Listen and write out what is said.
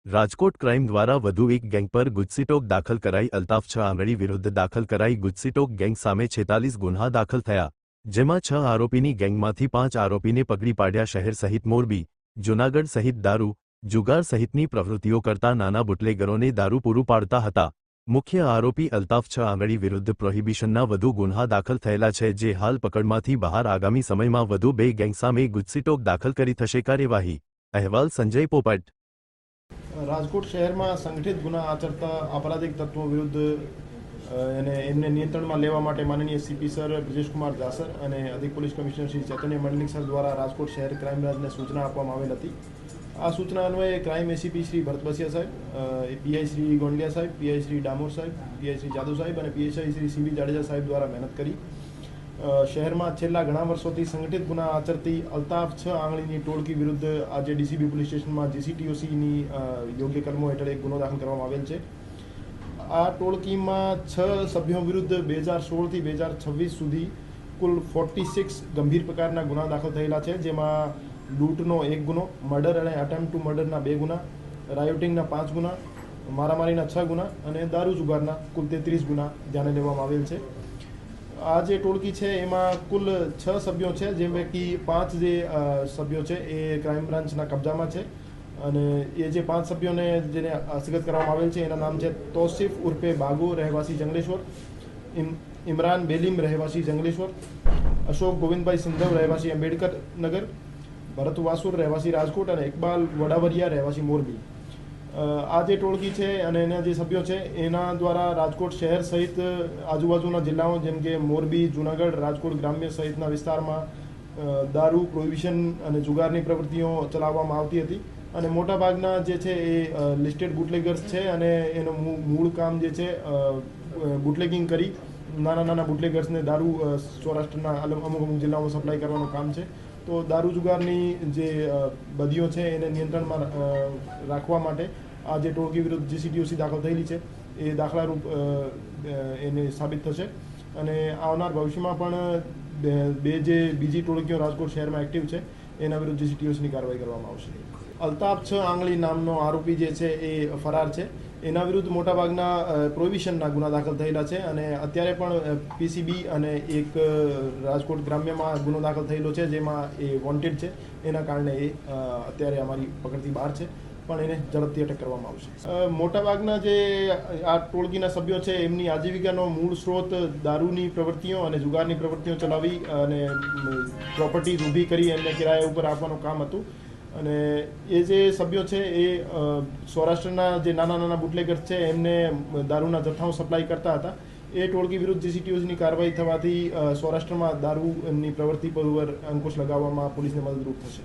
Rajkot crime દ્વારા વધુ એક ગેંગ પર ગુજસીટોક દાખલ કરાઈ અલ્તાફ 6 આંગળી વિરુદ્ધ દાખલ કરાઈ ગુજસીટોક ગેંગ સામે 46 ગુન્હા દાખલ થયા જેમાં 6 આરોપીની ગેંગમાંથી 5 આરોપીને પકડી પાડ્યા શહેર સહિત મોરબી જૂનાગઢ સહિત દારૂ જુગાર સહિતની પ્રવૃત્તિઓ કરતા નાના બુટલેગરોને દારૂ પૂરું પાડતા હતા મુખ્ય આરોપી અલ્તાફ 6 આંગળી વિરુદ્ધ પ્રોહિબિશનના વધુ ગુન્હા દાખલ થયેલા છે જે હાલ પકડમાંથી બહાર આગામી સમયમાં વધુ 2 ગેંગ સામે ગુજસીટોક દાખલ કરી થશે કાર્યવાહી અહેવાલ સંજય પોપટ રાજકોટ શહેરમાં સંગઠિત ગુના આચરતા આપરાધિક તત્વો વિરુદ્ધ એમને નિયંત્રણમાં લેવા માટે માનનીય સીપી સર બ્રિજેશકુમાર જાસર અને અધિક પોલીસ કમિશનર શ્રી ચૈતન્ય મંડલિક સર દ્વારા રાજકોટ શહેર ક્રાઇમ બ્રાન્ચને સૂચના આપવામાં આવેલ હતી। આ સૂચના અન્વયે ક્રાઇમ એસીપી શ્રી ભરતબસિયા સાહેબ, પીઆઈ શ્રી ગોંડલિયા સાહેબ, પીઆઈ શ્રી ડામોર સાહેબ, પીઆઈ શ્રી જાદવ સાહેબ અને પીએસઆઈ શ્રી સીબી જાડેજા સાહેબ દ્વારા મહેનત કરી શહેરમાં છેલ્લા ઘણા વર્ષોથી સંગઠિત ગુના આચરતી અલ્તાફ 6 આંગળીની ટોળકી વિરુદ્ધ આજે ડીસીબી પોલીસ સ્ટેશનમાં જીસીટીઓસીની યોગ્ય કલમો હેઠળ એક ગુનો દાખલ કરવામાં આવેલ છે। આ ટોળકીમાં 6 સભ્યો વિરુદ્ધ 2016થી 2026 સુધી કુલ 46 ગંભીર પ્રકારના ગુના દાખલ થયેલા છે જેમાં લૂંટનો 1 ગુનો, મર્ડર અને અટેમ્પ્ટ ટુ મર્ડરના 2 ગુના, રાયોટિંગના 5 ગુના, મારામારીના 6 ગુના અને દારૂ જુગારના કુલ 33 ગુના ધ્યાને લેવામાં આવેલ છે। આ જે ટોળકી છે એમાં કુલ 6 સભ્યો છે જે પૈકી 5 જે સભ્યો છે એ ક્રાઇમ બ્રાન્ચના કબજામાં છે અને એ જે 5 સભ્યોને જેને હસ્તગત કરવામાં આવેલ છે એના નામ છે તોસીફ ઉર્ફે બાગુ રહેવાસી જંગલેશ્વર, ઇમરાન બેલીમ રહેવાસી જંગલેશ્વર, અશોક ગોવિંદભાઈ સિંધવ રહેવાસી અંબેડકર નગર, ભરત વાસુર રહેવાસી રાજકોટ અને ઇકબાલ વડાવરિયા રહેવાસી મોરબી। આ જે ટોળકી છે અને એના જે સભ્યો છે એના દ્વારા રાજકોટ શહેર સહિત આજુબાજુના જિલ્લાઓ જેમ કે મોરબી, જૂનાગઢ, રાજકોટ ગ્રામ્ય સહિતના વિસ્તારમાં દારૂ, પ્રોહિબિશન અને જુગારની પ્રવૃત્તિઓ ચલાવવામાં આવતી હતી અને મોટાભાગના જે છે એ લિસ્ટેડ બુટલેગર્સ છે અને એનું મૂળ કામ જે છે બુટલેગિંગ કરી નાના બુટલેગર્સને દારૂ સૌરાષ્ટ્રના અમુક જિલ્લાઓમાં સપ્લાય કરવાનું કામ છે। તો દારૂ જુગારની જે બદીઓ છે એને નિયંત્રણમાં રાખવા માટે આ જે ટોળકી વિરુદ્ધ જીસીટીઓસી દાખલ થયેલી છે એ દાખલારૂપ એને સાબિત થશે અને આવનાર ભવિષ્યમાં પણ બીજી ટોળકીઓ રાજકોટ શહેરમાં એક્ટિવ છે એના વિરુદ્ધ જીસીટીઓસીની કાર્યવાહી કરવામાં આવશે। અલ્તાફ 6 આંગળી નામનો આરોપી જે છે એ ફરાર છે, એના વિરુદ્ધ મોટાભાગના પ્રોહિબિશનના ગુના દાખલ થયેલા છે અને અત્યારે પણ પીસીબી અને એક રાજકોટ ગ્રામ્યમાં ગુનો દાખલ થયેલો છે જેમાં એ વોન્ટેડ છે, એના કારણે એ અત્યારે અમારી પકડથી બહાર છે પણ એને ઝડપથી અટક કરવામાં આવશે। મોટાભાગના જે આ ટોળકીના સભ્યો છે એમની આજીવિકાનો મૂળ સ્ત્રોત દારૂની પ્રવૃત્તિઓ અને જુગારની પ્રવૃત્તિઓ ચલાવી અને પ્રોપર્ટીઝ ઊભી કરી એમને કિરાયા ઉપર આપવાનું કામ હતું અને એ જે સભ્યો છે એ સૌરાષ્ટ્રના જે નાના બુટલેગર્સ છે એમને દારૂના જથ્થાઓ સપ્લાય કરતા હતા। એ ટોળકી વિરુદ્ધ જીસીટીઓસીની કાર્યવાહી થવાથી સૌરાષ્ટ્રમાં દારૂની પ્રવૃત્તિ પર અંકુશ લગાવવામાં પોલીસને મદદરૂપ થશે।